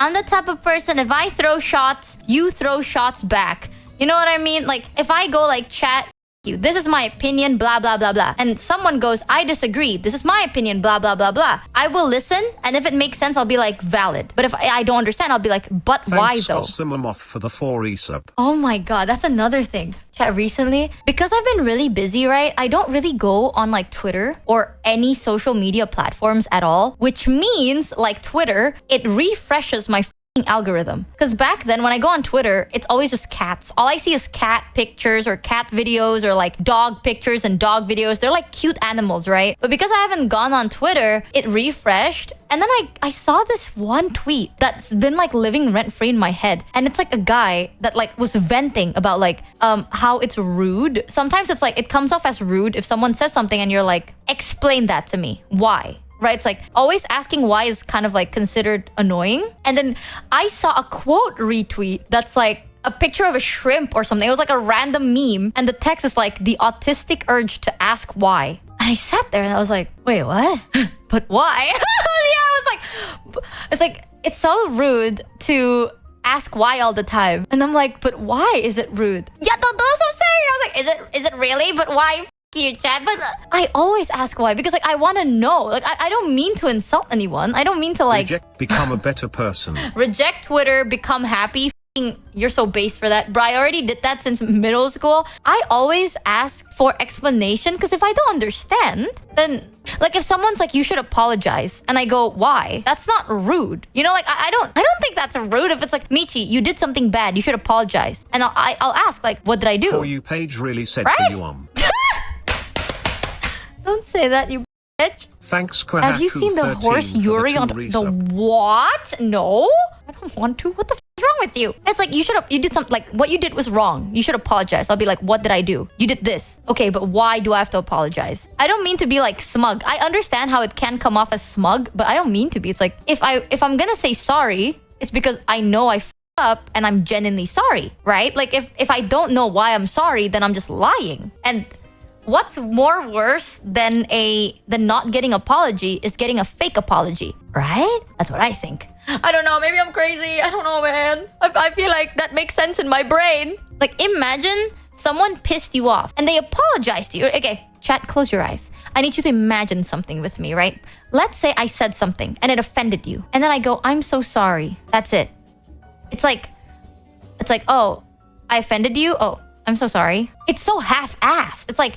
I'm the type of person, if I throw shots, you throw shots back. You know what I mean? Like, if I go like, chat, you, this is my opinion, blah, blah, blah, blah. And someone goes, I disagree. This is my opinion, blah, blah, blah, blah. I will listen. And if it makes sense, I'll be like, valid. But if I don't understand, I'll be like, but why though? Thanks for the 4 resub. Oh my God, that's another thing. Chat, recently, because I've been really busy, right? I don't really go on like Twitter or any social media platforms at all, which means like Twitter, it refreshes my algorithm. Because back then when I go on Twitter, it's always just cats. All I see is cat pictures or cat videos or like dog pictures and dog videos. They're like cute animals, right? But because I haven't gone on Twitter, it refreshed. And then I saw this one tweet that's been like living rent-free in my head. And it's like a guy that like was venting about like how it's rude. Sometimes it's like it comes off as rude if someone says something and you're like, explain that to me. Why? Right? It's like always asking why is kind of like considered annoying. And then I saw a quote retweet that's like a picture of a shrimp or something. It was like a random meme. And the text is like, the autistic urge to ask why. And I sat there and I was like, wait, what? But why? Yeah, I was like, it's so rude to ask why all the time. And I'm like, but why is it rude? Yeah, that's what I'm saying. I was like, is it really? But why? You, chat, but I always ask why because like I want to know. Like I don't mean to insult anyone. I don't mean to like become a better person. Reject Twitter, become happy. You're so base for that, bro. I already did that since middle school. I always ask for explanation because if I don't understand, then like if someone's like you should apologize and I go why? That's not rude. You know, like I don't think that's rude. If it's like Michi, you did something bad, you should apologize, and I'll ask like what did I do? For you page really said right? for you Don't say that, you bitch. Thanks, Have you seen the horse Yuri on the what? No, I don't want to. What the f is wrong with you? It's like you did something like what you did was wrong. You should apologize. I'll be like, what did I do? You did this. Okay, but why do I have to apologize? I don't mean to be like smug. I understand how it can come off as smug, but I don't mean to be. It's like if I'm gonna say sorry, it's because I know I f up and I'm genuinely sorry, right? Like if I don't know why I'm sorry, then I'm just lying. And what's more worse than not getting apology is getting a fake apology, right? That's what I think. I don't know. Maybe I'm crazy. I don't know, man. I feel like that makes sense in my brain. Like imagine someone pissed you off and they apologized to you. Okay, chat, close your eyes. I need you to imagine something with me, right? Let's say I said something and it offended you. And then I go, I'm so sorry. That's it. It's like, oh, I offended you? Oh, I'm so sorry. It's so half-assed. It's like,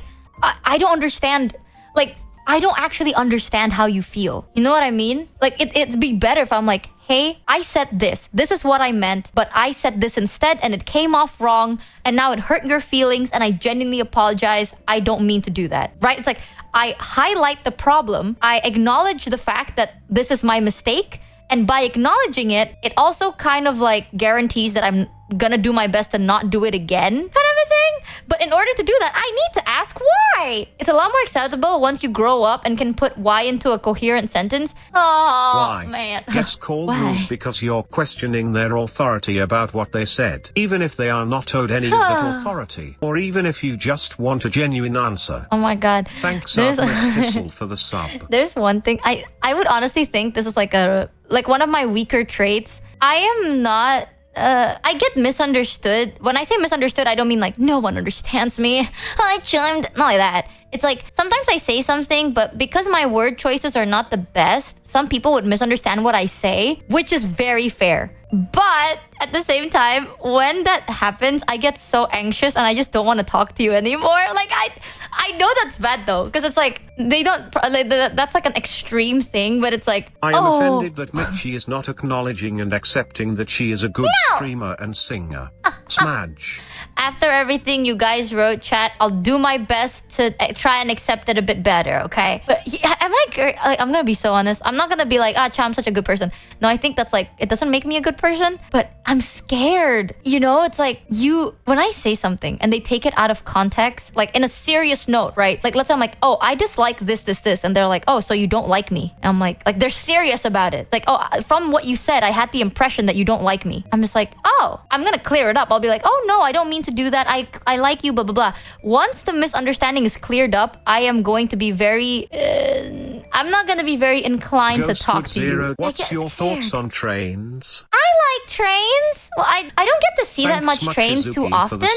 I don't understand. Like, I don't actually understand how you feel. You know what I mean? Like, it'd be better if I'm like, hey, I said this. This is what I meant, but I said this instead and it came off wrong and now it hurt your feelings and I genuinely apologize. I don't mean to do that, right? It's like, I highlight the problem. I acknowledge the fact that this is my mistake. And by acknowledging it, it also kind of like guarantees that I'm gonna do my best to not do it again, kind of a thing. But in order to do that, I need to ask why. It's a lot more acceptable once you grow up and can put why into a coherent sentence. Oh, why? Man. Gets called rude because you're questioning their authority about what they said, even if they are not owed any of that authority, or even if you just want a genuine answer. Oh my God. Thanks, Thistle, for the sub. There's one thing I would honestly think this is like one of my weaker traits. I am not I get misunderstood. When I say misunderstood, I don't mean like no one understands me. I chimed. Not like that. It's like sometimes I say something, but because my word choices are not the best, some people would misunderstand what I say, which is very fair. But at the same time, when that happens, I get so anxious and I just don't want to talk to you anymore. Like I know that's bad though, because it's like they don't like that's like an extreme thing, but it's like I am offended that Michi is not acknowledging and accepting that she is a good streamer and singer. Smudge. After everything you guys wrote, chat, I'll do my best to try and accept it a bit better, okay? But am I like, I'm gonna be so honest. I'm not gonna be like, Cha, I'm such a good person. No, I think that's like, it doesn't make me a good person, but I'm scared. You know, it's like when I say something and they take it out of context, like in a serious note, right? Like let's say I'm like, oh, I dislike this. And they're like, oh, so you don't like me. And I'm like they're serious about it. Like, oh, from what you said, I had the impression that you don't like me. I'm just like, oh, I'm gonna clear it up. I'll be like, oh no, I don't mean to do that. I like you, blah, blah, blah. Once the misunderstanding is cleared up, I am going to be very... I'm not going to be very inclined to talk to you. What's your thoughts on trains? trains? Well, I don't get to see that much trains too often,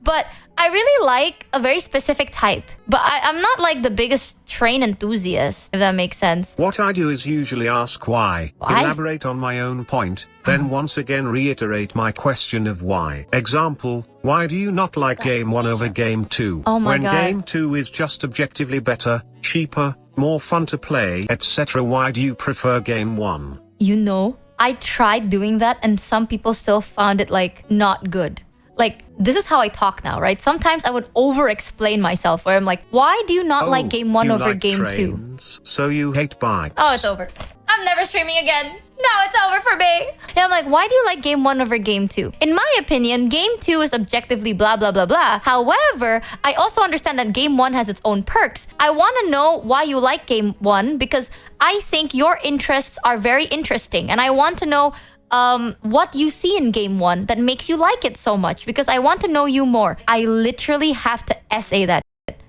but I really like a very specific type. But I'm not like the biggest train enthusiast, if that makes sense. What I do is usually ask why, elaborate on my own point, then once again reiterate my question of why. Example, why do you not like Game 1 over Game 2? Oh my God. When Game 2 is just objectively better, cheaper, more fun to play, etc. Why do you prefer Game 1? You know, I tried doing that and some people still found it like not good. Like, this is how I talk now, right? Sometimes I would over-explain myself where I'm like, why do you not like Game 1 over like Game trains, 2? So you hate bikes. Oh, it's over. I'm never streaming again. No, it's over for me. Yeah, I'm like, why do you like Game 1 over Game 2? In my opinion, Game 2 is objectively blah, blah, blah, blah. However, I also understand that Game 1 has its own perks. I want to know why you like Game 1 because I think your interests are very interesting. And I want to know what you see in Game 1 that makes you like it so much because I want to know you more. I literally have to essay that.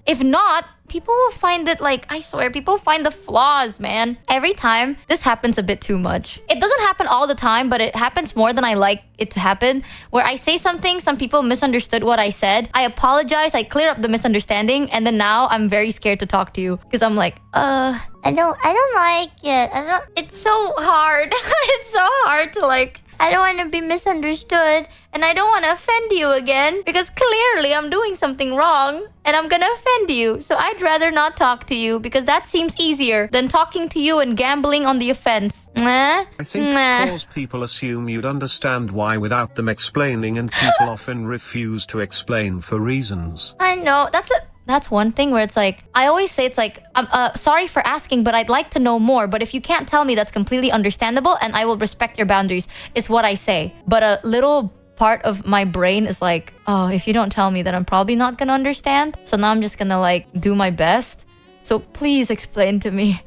If not, people will find it like, I swear, people find the flaws, man. Every time, this happens a bit too much. It doesn't happen all the time, but it happens more than I like it to happen. Where I say something, some people misunderstood what I said. I apologize, I clear up the misunderstanding, and then now I'm very scared to talk to you. Because I'm like, I don't like it. It's so hard. It's so hard to like, I don't want to be misunderstood and I don't want to offend you again because clearly I'm doing something wrong and I'm gonna offend you. So I'd rather not talk to you because that seems easier than talking to you and gambling on the offense. I think because people assume you'd understand why without them explaining, and people often refuse to explain for reasons. I know, that's one thing where it's like, I always say it's like, I'm sorry for asking, but I'd like to know more. But if you can't tell me, that's completely understandable and I will respect your boundaries, is what I say. But a little part of my brain is like, oh, if you don't tell me, then I'm probably not gonna understand. So now I'm just gonna like do my best. So please explain to me.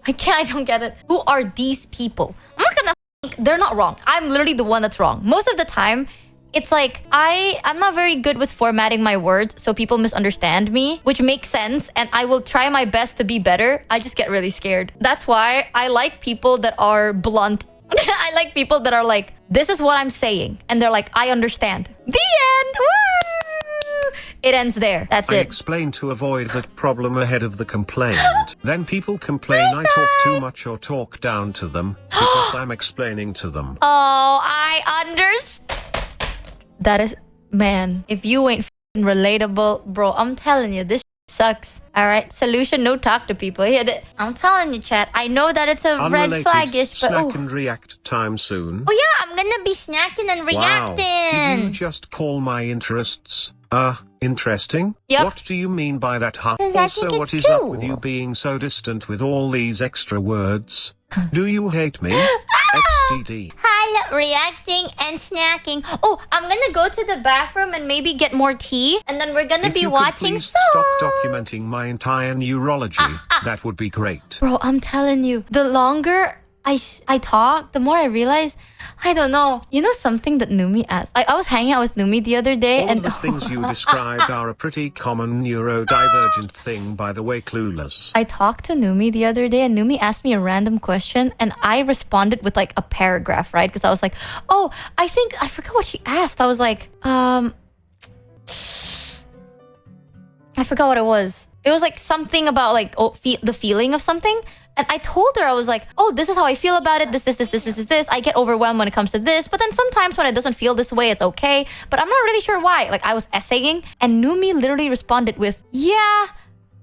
I don't get it. Who are these people? I'm not gonna, they're not wrong. I'm literally the one that's wrong. Most of the time, it's like, I'm not very good with formatting my words, so people misunderstand me, which makes sense, and I will try my best to be better. I just get really scared. That's why I like people that are blunt. I like people that are like, this is what I'm saying. And they're like, I understand. The end! Woo! It ends there. That's it. I explain to avoid that problem ahead of the complaint. Then people complain I talk too much or talk down to them because I'm explaining to them. Oh, I understand. That is, man, if you ain't f***ing relatable, bro, I'm telling you, this sucks. All right, solution, no talk to people. Yeah, I'm telling you, chat, I know that it's a Unrelated, red flag-ish, but snack and react time soon. Oh yeah, I'm gonna be snacking and reacting. Wow. Did you just call my interests, interesting? Yep. What do you mean by that, huh? 'Cause I Also, think what it's is up cool. with you being so distant with all these extra words? Do you hate me? XDD. Hi, reacting and snacking. Oh, I'm gonna go to the bathroom and maybe get more tea, and then we're gonna If be you watching could please songs. stop documenting my entire neurology, that would be great. Bro, I'm telling you, the longer I talk, the more I realize, I don't know. You know something that Numi asked? I was hanging out with Numi the other day, All and of the things you described are a pretty common neurodivergent thing, by the way, clueless. I talked to Numi the other day, and Numi asked me a random question, and I responded with like a paragraph, right? Because I was like, oh, I forgot what she asked. I was like, I forgot what it was. It was like something about like the feeling of something. And I told her, I was like, oh, this is how I feel about it. This. I get overwhelmed when it comes to this. But then sometimes when it doesn't feel this way, it's okay. But I'm not really sure why. Like I was essaying and Numi literally responded with, yeah,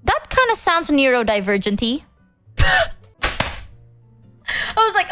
that kind of sounds neurodivergent-y. I was like,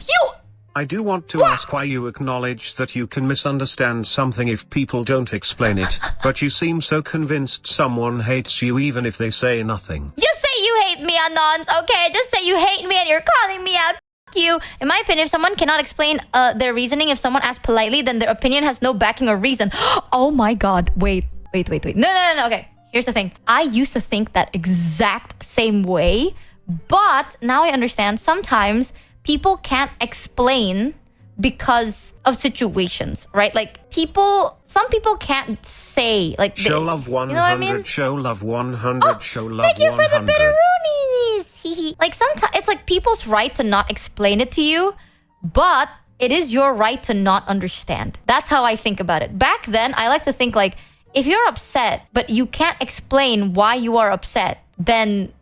you... I do want to ask why you acknowledge that you can misunderstand something if people don't explain it, but you seem so convinced someone hates you even if they say nothing. Just say you hate me, Anons, okay? Just say you hate me and you're calling me out. F you. In my opinion, if someone cannot explain their reasoning, if someone asks politely, then their opinion has no backing or reason. Oh my god, wait. No, okay. Here's the thing. I used to think that exact same way, but now I understand sometimes people can't explain because of situations, right? Like some people can't say like show love 100, you know what I mean? Show love 100, show love 100. Thank you for the bitteroonies. Like sometimes it's like people's right to not explain it to you, but it is your right to not understand. That's how I think about it. Back then, I like to think like, if you're upset, but you can't explain why you are upset, then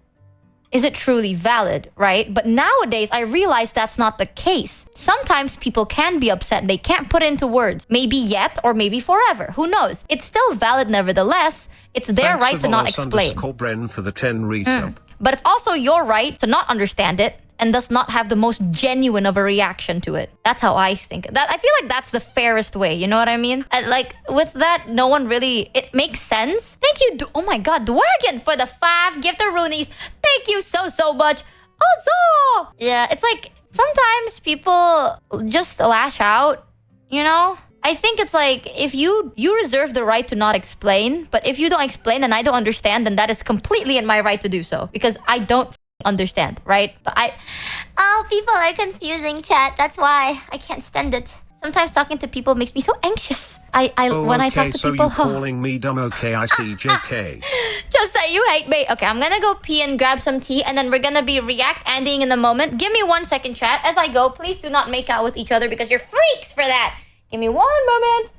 is it truly valid, right? But nowadays, I realize that's not the case. Sometimes people can be upset and they can't put it into words. Maybe yet or maybe forever. Who knows? It's still valid nevertheless. It's their right to not explain. Bren for the 10 resub. But it's also your right to not understand it and thus not have the most genuine of a reaction to it. That's how I think. That I feel like that's the fairest way, you know what I mean? And like with that, no one really, it makes sense. Thank you, oh my god, Dwagon for the 5 giftaroonies. Thank you so much. Ozo! Yeah, it's like sometimes people just lash out, you know? I think it's like if you reserve the right to not explain, but if you don't explain and I don't understand, then that is completely in my right to do so because I don't understand, right? But people are confusing, chat. That's why I can't stand it. Sometimes talking to people makes me so anxious. When I talk to so people, you calling me dumb? Okay, I see. JK. Just say you hate me. Okay, I'm gonna go pee and grab some tea, and then we're gonna be react-ending in a moment. Give me 1 second, chat. As I go, please do not make out with each other because you're freaks for that. Give me 1 moment.